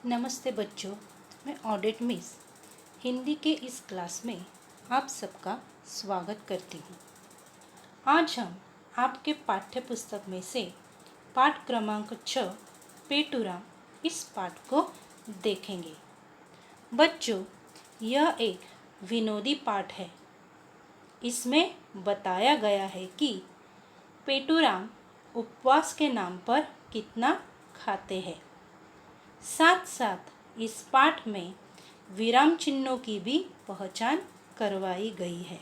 नमस्ते बच्चों, मैं ऑडिट मिस हिंदी के इस क्लास में आप सबका स्वागत करती हूँ। आज हम आपके पाठ्य पुस्तक में से पाठ क्रमांक 6 पेटूराम इस पाठ को देखेंगे। बच्चों, यह एक विनोदी पाठ है। इसमें बताया गया है कि पेटूराम उपवास के नाम पर कितना खाते हैं। साथ साथ इस पाठ में विराम चिन्हों की भी पहचान करवाई गई है।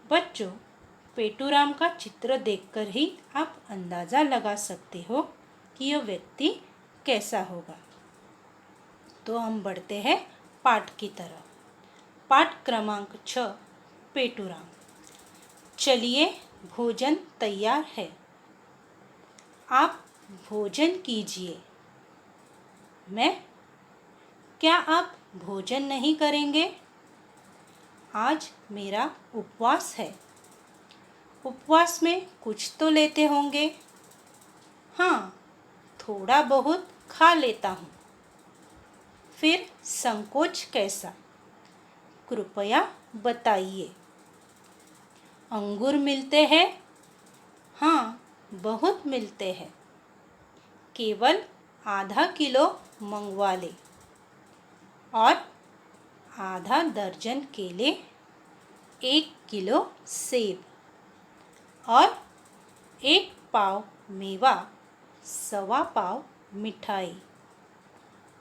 बच्चों, पेटूराम का चित्र देखकर ही आप अंदाज़ा लगा सकते हो कि यह व्यक्ति कैसा होगा। तो हम बढ़ते हैं पाठ की तरफ। पाठ क्रमांक 6 पेटूराम। चलिए, भोजन तैयार है, आप भोजन कीजिए। क्या आप भोजन नहीं करेंगे? आज मेरा उपवास है। उपवास में कुछ तो लेते होंगे। हाँ, थोड़ा बहुत खा लेता हूँ। फिर संकोच कैसा? कृपया बताइए। अंगूर मिलते हैं? हाँ, बहुत मिलते हैं। केवल आधा किलो मंगवा ले। और आधा दर्जन केले, 1 किलो सेब और 1 पाव मेवा, 1.25 पाव मिठाई।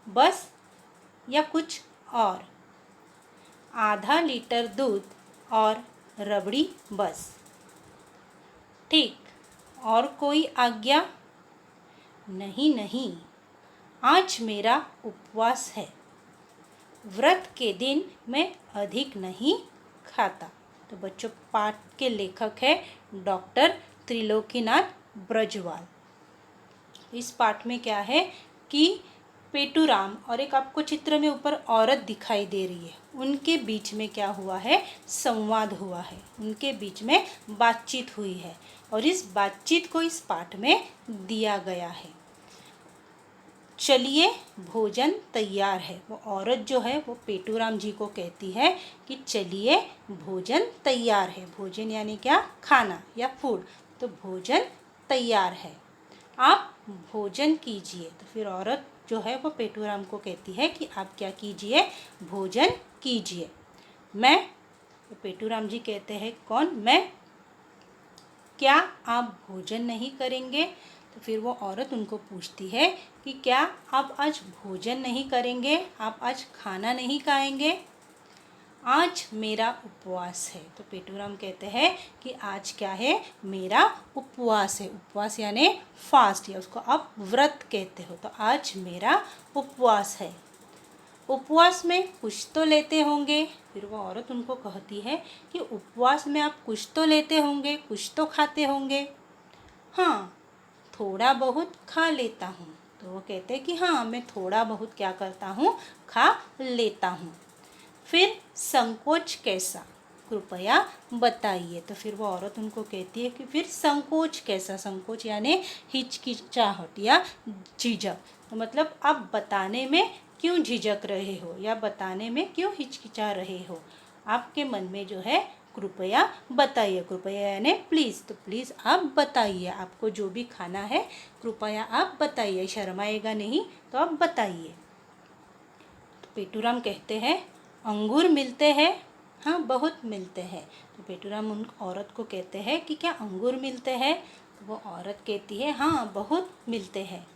बस या कुछ और? आधा लीटर दूध और रबड़ी बस। ठीक, और कोई आज्ञा? नहीं, आज मेरा उपवास है। व्रत के दिन मैं अधिक नहीं खाता। तो बच्चों, पाठ के लेखक है डॉक्टर त्रिलोकीनाथ ब्रजवाल। इस पाठ में क्या है कि पेटूराम और एक आपको चित्र में ऊपर औरत दिखाई दे रही है, उनके बीच में क्या हुआ है? संवाद हुआ है, उनके बीच में बातचीत हुई है और इस बातचीत को इस पाठ में दिया गया है। चलिए, भोजन तैयार है। वो औरत जो है वो पेटूराम जी को कहती है कि चलिए, भोजन तैयार है। भोजन यानी क्या? खाना या फूड। तो भोजन तैयार है, आप भोजन कीजिए। तो फिर औरत जो है वो पेटूराम को कहती है कि आप क्या कीजिए? भोजन कीजिए। मैं? तो पेटूराम जी कहते हैं, कौन? मैं? क्या आप भोजन नहीं करेंगे? तो फिर वो औरत उनको पूछती है कि क्या आप आज भोजन नहीं करेंगे? आप आज खाना नहीं खाएंगे? आज मेरा उपवास है। तो पेटूराम कहते हैं कि आज क्या है? मेरा उपवास है। उपवास यानी फास्ट, या उसको आप व्रत कहते हो। तो आज मेरा उपवास है। उपवास में कुछ तो लेते होंगे। फिर वो औरत उनको कहती है कि उपवास में आप कुछ तो लेते होंगे, कुछ तो खाते होंगे। हाँ, थोड़ा बहुत खा लेता हूँ। तो वो कहते हैं कि हाँ, मैं थोड़ा बहुत क्या करता हूँ? खा लेता हूँ। फिर संकोच कैसा? कृपया बताइए। तो फिर वो औरत उनको कहती है कि फिर संकोच कैसा? संकोच यानी हिचकिचाहट या झिझक। तो मतलब आप बताने में क्यों झिझक रहे हो या बताने में क्यों हिचकिचा रहे हो? आपके मन में जो है, कृपया बताइए। कृपया यानी प्लीज़। तो प्लीज़ आप बताइए, आपको जो भी खाना है कृपया आप बताइए। शर्माएगा नहीं, तो आप बताइए। तो पेटूराम कहते हैं, अंगूर मिलते हैं? हाँ, बहुत मिलते हैं। तो पेटूराम उन औरत को कहते हैं कि क्या अंगूर मिलते हैं? तो वो औरत कहती है, हाँ, बहुत मिलते हैं।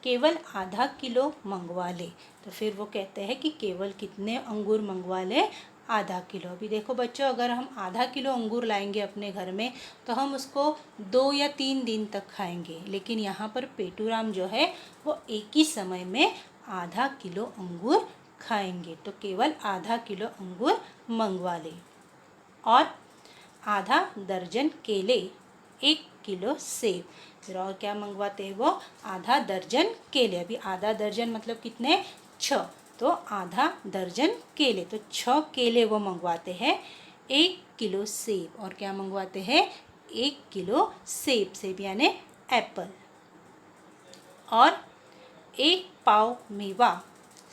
केवल आधा किलो मंगवा ले। तो फिर वो कहते हैं कि केवल कितने अंगूर मंगवा ले? आधा किलो। अभी देखो बच्चों, अगर हम आधा किलो अंगूर लाएंगे अपने घर में तो हम उसको 2 या 3 दिन तक खाएंगे। लेकिन यहाँ पर पेटूराम जो है वो एक ही समय में आधा किलो अंगूर खाएंगे। तो केवल आधा किलो अंगूर मंगवा ले और आधा दर्जन केले, 1 किलो सेब। फिर और क्या मंगवाते हैं वो? आधा दर्जन केले। अभी आधा दर्जन मतलब कितने? 6। तो आधा दर्जन केले, तो 6 केले वो मंगवाते हैं। 1 किलो सेब, और क्या मंगवाते हैं? 1 किलो सेब। सेब यानी एप्पल। और 1 पाव मेवा,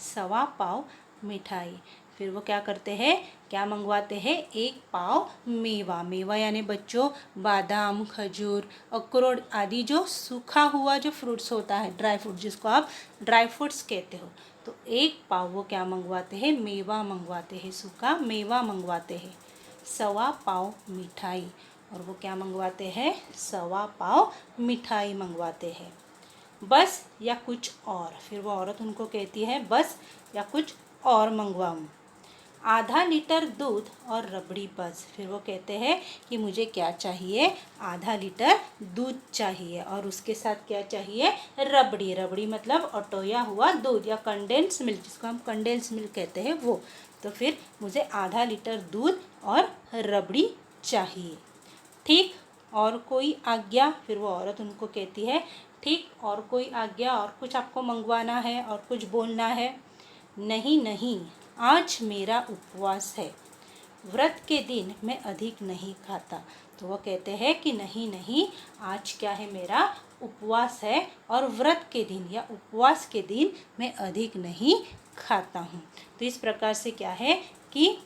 सवा पाव मिठाई। फिर वो क्या करते हैं, क्या मंगवाते हैं, 1 पाव मेवा। मेवा यानी बच्चों बादाम, खजूर, अखरोट आदि जो सूखा हुआ जो फ्रूट्स होता है, ड्राई फ्रूट जिसको आप ड्राई फ्रूट्स कहते हो। तो 1 पाव वो क्या मंगवाते हैं, मेवा मंगवाते हैं, सूखा मेवा मंगवाते हैं। सवा पाव मिठाई, और वो क्या मंगवाते हैं, सवा पाव मिठाई मंगवाते हैं। बस या कुछ और, फिर वो औरत उनको कहती है बस या कुछ और मंगवाऊँ। आधा लीटर दूध और रबड़ी बस, फिर वो कहते हैं कि मुझे क्या चाहिए, आधा लीटर दूध चाहिए और उसके साथ क्या चाहिए, रबड़ी। रबड़ी मतलब अटोया हुआ दूध या कंडेंस मिल्क, जिसको हम कंडेंस मिल्क कहते हैं वो। तो फिर मुझे आधा लीटर दूध और रबड़ी चाहिए। ठीक, और कोई आज्ञा, फिर वो औरत उनको कहती है ठीक, और कोई आज्ञा, और कुछ आपको मंगवाना है और कुछ बोलना है। नहीं नहीं, आज मेरा उपवास है, व्रत के दिन मैं अधिक नहीं खाता। तो वो कहते हैं कि नहीं नहीं, आज क्या है, मेरा उपवास है और व्रत के दिन या उपवास के दिन मैं अधिक नहीं खाता हूँ। तो इस प्रकार से क्या है कि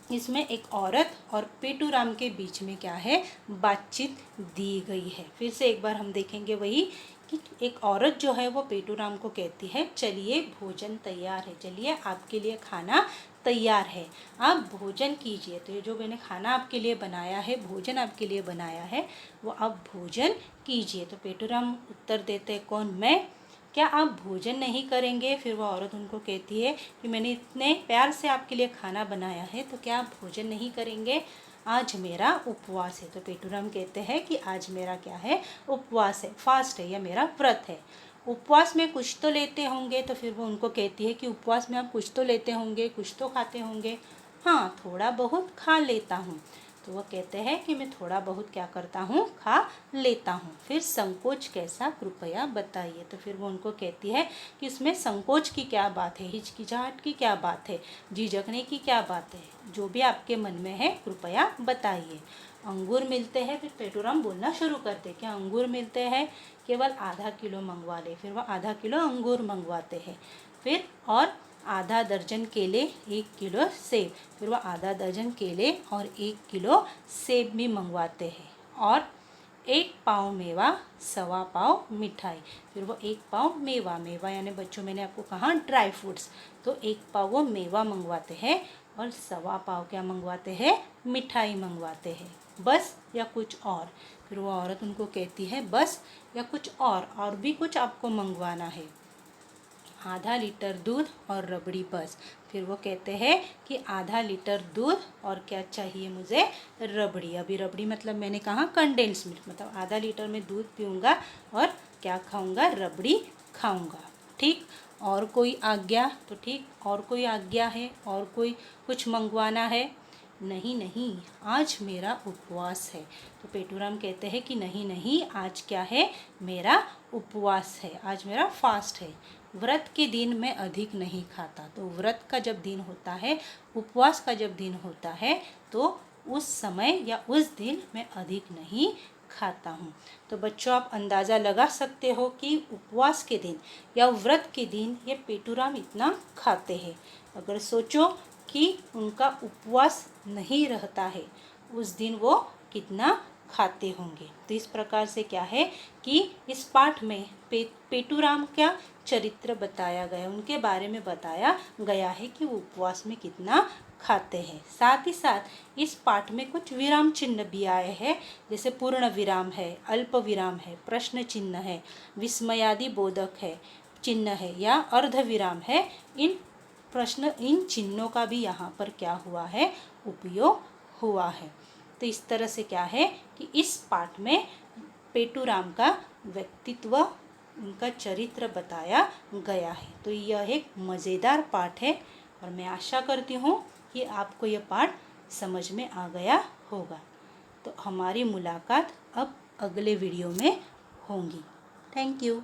इसमें एक औरत और पेटूराम के बीच में क्या है, बातचीत दी गई है। फिर से एक बार हम देखेंगे वही कि एक औरत जो है वो पेटूराम को कहती है चलिए भोजन तैयार है, चलिए आपके लिए खाना तैयार है, आप भोजन कीजिए। तो ये जो मैंने खाना आपके लिए बनाया है, भोजन आपके लिए बनाया है, वो आप भोजन कीजिए। तो पेटूराम उत्तर देते हैं, कौन, मैं, क्या आप भोजन नहीं करेंगे। फिर वह औरत उनको कहती है कि मैंने इतने प्यार से आपके लिए खाना बनाया है, तो क्या आप भोजन नहीं करेंगे, आज मेरा उपवास है। तो पेटूराम कहते हैं कि आज मेरा क्या है, उपवास है, फास्ट है या मेरा व्रत है। उपवास में कुछ तो लेते होंगे। तो फिर वो उनको कहती है कि उपवास में आप कुछ तो लेते होंगे, कुछ तो खाते होंगे। हाँ, थोड़ा बहुत खा लेता हूँ। तो वो कहते हैं कि मैं थोड़ा बहुत क्या करता हूँ, खा लेता हूँ। फिर संकोच कैसा, कृपया बताइए। तो फिर वो उनको कहती है कि इसमें संकोच की क्या बात है, हिचकिचाहट की क्या बात है, झिझकने की क्या बात है, जो भी आपके मन में है कृपया बताइए। अंगूर मिलते हैं, फिर पेटूराम बोलना शुरू करते कि अंगूर मिलते हैं, केवल आधा किलो मंगवा ले। फिर वह आधा किलो अंगूर मंगवाते हैं। फिर और आधा दर्जन केले, 1 किलो सेब। फिर वह आधा दर्जन केले और 1 किलो सेब भी मंगवाते हैं। और 1 पाव मेवा, सवा पाव मिठाई। फिर वो 1 पाव मेवा, मेवा यानी बच्चों मैंने आपको कहा ड्राई फ्रूट्स, तो 1 पाव वो मेवा मंगवाते हैं और सवा पाव क्या मंगवाते हैं, मिठाई मंगवाते हैं। बस या कुछ और, फिर वो औरत उनको कहती है बस या कुछ और भी कुछ आपको मंगवाना है। आधा लीटर दूध और रबड़ी बस। फिर वो कहते हैं कि आधा लीटर दूध और क्या चाहिए मुझे, रबड़ी। अभी रबड़ी मतलब मैंने कहा कंडेंस मिल्क, मतलब आधा लीटर में दूध पीऊँगा और क्या खाऊँगा, रबड़ी खाऊँगा। ठीक, और कोई आज्ञा, तो ठीक, और कोई आज्ञा है, और कोई कुछ मंगवाना है। नहीं नहीं, आज मेरा उपवास है। तो पेटूराम कहते हैं कि नहीं नहीं, आज क्या है, मेरा उपवास है, आज मेरा फास्ट है, व्रत के दिन मैं अधिक नहीं खाता। तो व्रत का जब दिन होता है, उपवास का जब दिन होता है, तो उस समय या उस दिन मैं अधिक नहीं खाता हूँ। तो बच्चों आप अंदाज़ा लगा सकते हो कि उपवास के दिन या व्रत के दिन ये पेटूराम इतना खाते हैं। अगर सोचो कि उनका उपवास नहीं रहता है, उस दिन वो कितना खाते होंगे। तो इस प्रकार से क्या है कि इस पाठ में पेटूराम का चरित्र बताया गया, उनके बारे में बताया गया है कि वो उपवास में कितना खाते हैं। साथ ही साथ इस पाठ में कुछ विराम चिन्ह भी आए हैं, जैसे पूर्ण विराम है, अल्प विराम है, प्रश्न चिन्ह है, विस्मयादि बोधक है चिन्ह है या अर्ध विराम है। इन चिन्हों का भी यहाँ पर क्या हुआ है, उपयोग हुआ है। तो इस तरह से क्या है कि इस पाठ में पेटूराम का व्यक्तित्व, उनका चरित्र बताया गया है। तो यह एक मज़ेदार पाठ है और मैं आशा करती हूँ कि आपको यह पाठ समझ में आ गया होगा। तो हमारी मुलाकात अब अगले वीडियो में होंगी। Thank you.